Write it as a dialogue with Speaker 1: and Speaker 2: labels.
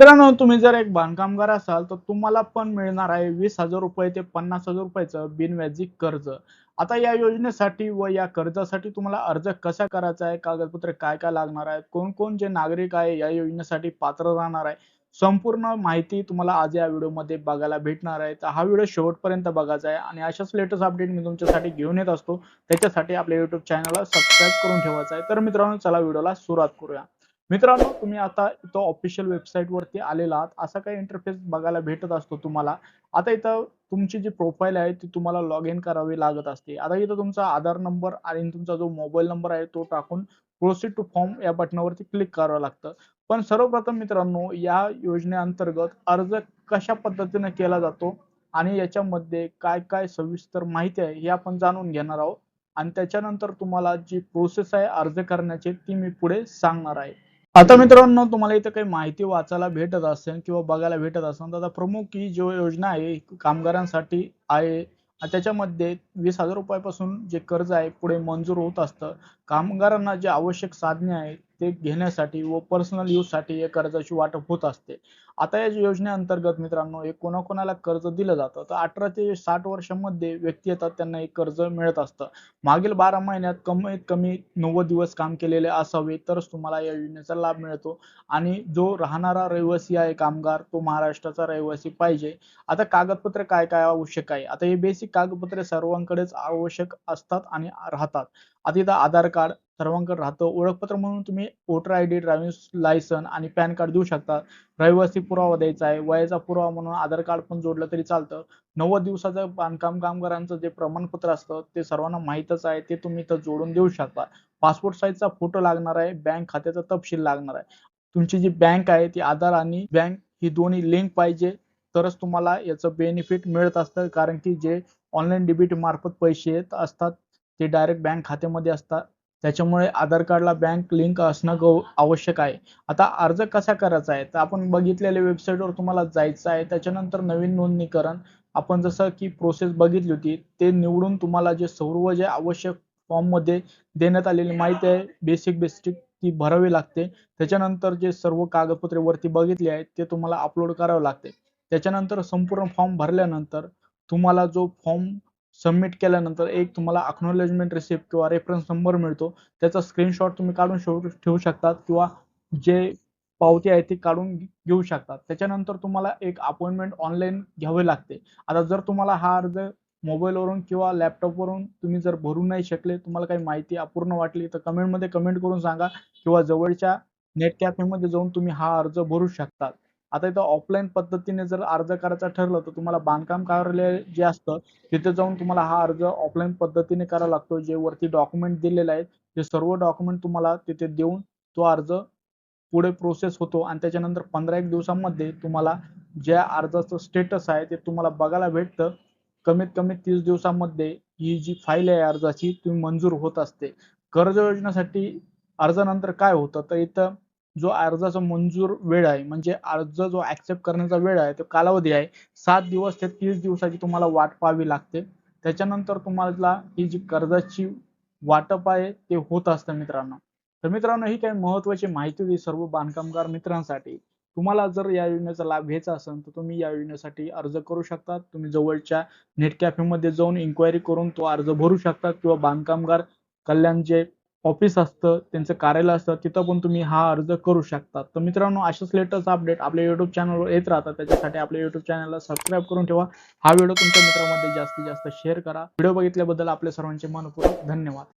Speaker 1: मित्रांनो, तुम्ही जर एक बांधकामगार असाल, तर तुम्हाला पण मिळणार आहे ₹20,000 ते ₹50,000 बिनव्याजी कर्ज. आता या योजनेसाठी व या कर्जासाठी तुम्हाला अर्ज कसा करायचा आहे, कागदपत्रे काय-काय लागणार आहेत, कोण-कोण जे नागरिक आहे या योजनेसाठी पात्र राहणार आहे, संपूर्ण माहिती तुम्हाला आज या व्हिडिओमध्ये बघायला भेटणार आहे. तर हा व्हिडिओ शेवटपर्यंत बघायचा आहे आणि अशाच लेटेस्ट अपडेट मी तुमच्यासाठी घेऊन येत असतो. त्याच्यासाठी आपल्या YouTube चॅनलला सबस्क्राईब करून ठेवायचं आहे. तर मित्रांनो, चला व्हिडिओला सुरुवात करूया. मित्रांनो, तुम्ही आता इथं ऑफिशियल वेबसाईटवरती आलेला आहात. असा काही इंटरफेस बघायला भेटत असतो तुम्हाला. आता इथं तुमची जी प्रोफाईल आहे ती तुम्हाला लॉग इन करावी लागत असते. आता इथं तुमचा आधार नंबर आणि तुमचा जो मोबाईल नंबर आहे तो टाकून प्रोसीड टू फॉर्म या बटनावरती क्लिक करावं लागतं. पण सर्वप्रथम मित्रांनो, या योजनेअंतर्गत अर्ज कशा पद्धतीने केला जातो आणि याच्यामध्ये काय-काय सविस्तर माहिती आहे हे आपण जाणून घेणार आहोत आणि त्याच्यानंतर तुम्हाला जी प्रोसेस आहे अर्ज करण्याची ती मी पुढे सांगणार आहे. आता मित्रांनो, तुम्हाला इथं काही माहिती वाचायला भेटत असेल किंवा बघायला भेटत असेल, तर आता प्रमुख ही जो योजना आहे कामगारांसाठी आहे आणि त्याच्यामध्ये ₹20,000 पासून जे कर्ज आहे पुढे मंजूर होत असतं. कामगारांना जे आवश्यक साधने आहेत ते घेण्यासाठी व पर्सनल यूजसाठी या कर्जाची वाटप होत असते. आता या योजनेअंतर्गत मित्रांनो, हे कोणाकोणाला कर्ज दिलं जातं, तर 18 ते 60 वर्षांमध्ये व्यक्ती येतात त्यांना हे कर्ज मिळत असतं. मागील 12 महिन्यात कमीत कमी 90 दिवस काम केलेले असावे तरच तुम्हाला या योजनेचा लाभ मिळतो आणि जो राहणारा रहिवासी आहे कामगार तो महाराष्ट्राचा रहिवासी पाहिजे. आता कागदपत्रे काय-काय आवश्यक आहे? आता हे बेसिक कागदपत्रे सर्वांकडेच आवश्यक असतात आणि राहतात. आता इथं आधार कार्ड सर्वांकडे राहतं. ओळखपत्र म्हणून तुम्ही वोटर आयडी, ड्रायव्हिंग लायसन आणि पॅन कार्ड देऊ शकता. रहिवासी पुरावा द्यायचा आहे. वयाचा पुरावा म्हणून आधार कार्ड पण जोडलं तरी चालतं. 90 दिवसाचं बांधकाम कामगारांचं जे प्रमाणपत्र असतं ते सर्वांना माहीतच आहे. ते तुम्ही इथं जोडून देऊ शकता. पासपोर्ट साइजचा फोटो लागणार आहे. बँक खात्याचा तपशील लागणार आहे. तुमची जी बँक आहे ती आधार आणि बँक ही दोन्ही लिंक पाहिजे. तरच तुम्हाला याचं बेनिफिट मिळत असतं. कारण की जे ऑनलाईन डेबिट मार्फत पैसे येत असतात ते डायरेक्ट बँक खात्यामध्ये असतात. त्याच्यामुळे आधार कार्डला बँक लिंक असणं आवश्यक आहे. आता अर्ज कसा करायचा आहे? तर आपण बघितलेल्या वेबसाईटवर तुम्हाला जायचं आहे. त्याच्यानंतर नवीन नोंदणीकरण आपण जसं की प्रोसेस बघितली होती, ते निवडून तुम्हाला जे सर्व जे आवश्यक फॉर्ममध्ये देण्यात आलेली माहिती आहे, बेसिक ती भरावी लागते. त्याच्यानंतर जे सर्व कागदपत्रे वरती बघितली आहेत, ते तुम्हाला अपलोड करावं लागते. त्याच्यानंतर संपूर्ण फॉर्म भरल्यानंतर तुम्हाला जो फॉर्म सबमिट केल्यानंतर एक तुम्हाला अॅक्नॉलेजमेंट रिसिप्ट किंवा रेफरन्स नंबर मिळतो. त्याचा स्क्रीनशॉट तुम्ही काढून ठेवू शकतात किंवा जे पावती आहे ती काढून घेऊ शकतात. त्याच्यानंतर तुम्हाला एक अपॉइंटमेंट ऑनलाईन घ्यावी लागते. आता जर तुम्हाला हा अर्ज मोबाईलवरून किंवा लॅपटॉपवरून तुम्ही जर भरू नाही शकले, तुम्हाला काही माहिती अपूर्ण वाटली, तर कमेंटमध्ये कमेंट करून सांगा किंवा जवळच्या नेट कॅफेमध्ये जाऊन तुम्ही हा अर्ज भरू शकतात. आता इथं ऑफलाईन पद्धतीने जर अर्ज करायचं ठरलं, तर तुम्हाला बांधकाम कार्यालय जे असतं, तिथे जाऊन तुम्हाला हा अर्ज ऑफलाईन पद्धतीने करावा लागतो. जे वरती डॉक्युमेंट दिलेले आहेत, ते सर्व डॉक्युमेंट तुम्हाला तिथे देऊन तो अर्ज पुढे प्रोसेस होतो आणि त्याच्यानंतर 15-1 दिवसांमध्ये तुम्हाला ज्या अर्जाचं स्टेटस आहे ते तुम्हाला बघायला भेटतं. कमीत कमी 30 दिवसांमध्ये ही जी फाईल आहे अर्जाची ती मंजूर होत असते. कर्ज योजनेसाठी अर्जानंतर काय होतं, तर इथं जो अर्जाचा मंजूर वेळ आहे म्हणजे अर्ज जो ॲक्सेप्ट करण्याचा वेळ आहे तो कालावधी आहे 7 दिवस ते 30 दिवसाची तुम्हाला वाट पाहावी लागते. त्याच्यानंतर तुम्हाला ही जी कर्जाची वाटप आहे ते होत असतं मित्रांनो. तर मित्रांनो, ही काही महत्त्वाची माहिती होती सर्व बांधकामगार मित्रांसाठी. तुम्हाला जर या योजनेचा लाभ घ्यायचा असेल तर तुम्ही या योजनेसाठी अर्ज करू शकता. तुम्ही जवळच्या नेट कॅफेमध्ये जाऊन इन्क्वायरी करून तो अर्ज भरू शकता किंवा बांधकामगार कल्याण जे ऑफिस असतं, त्यांचं कार्यालय असतं, तिथं पण तुम्ही हा अर्ज करू शकता. तर मित्रांनो, अशाच लेटेस्ट अपडेट आपल्या YouTube चॅनलवर येत राहतात. त्याच्यासाठी आपल्या YouTube चॅनलला सबस्क्राईब करून ठेवा. हा व्हिडिओ तुमच्या मित्रांमध्ये जास्तीत जास्त शेअर करा. व्हिडिओ बघितल्याबद्दल आपल्या सर्वांचे मनःपूर्वक धन्यवाद.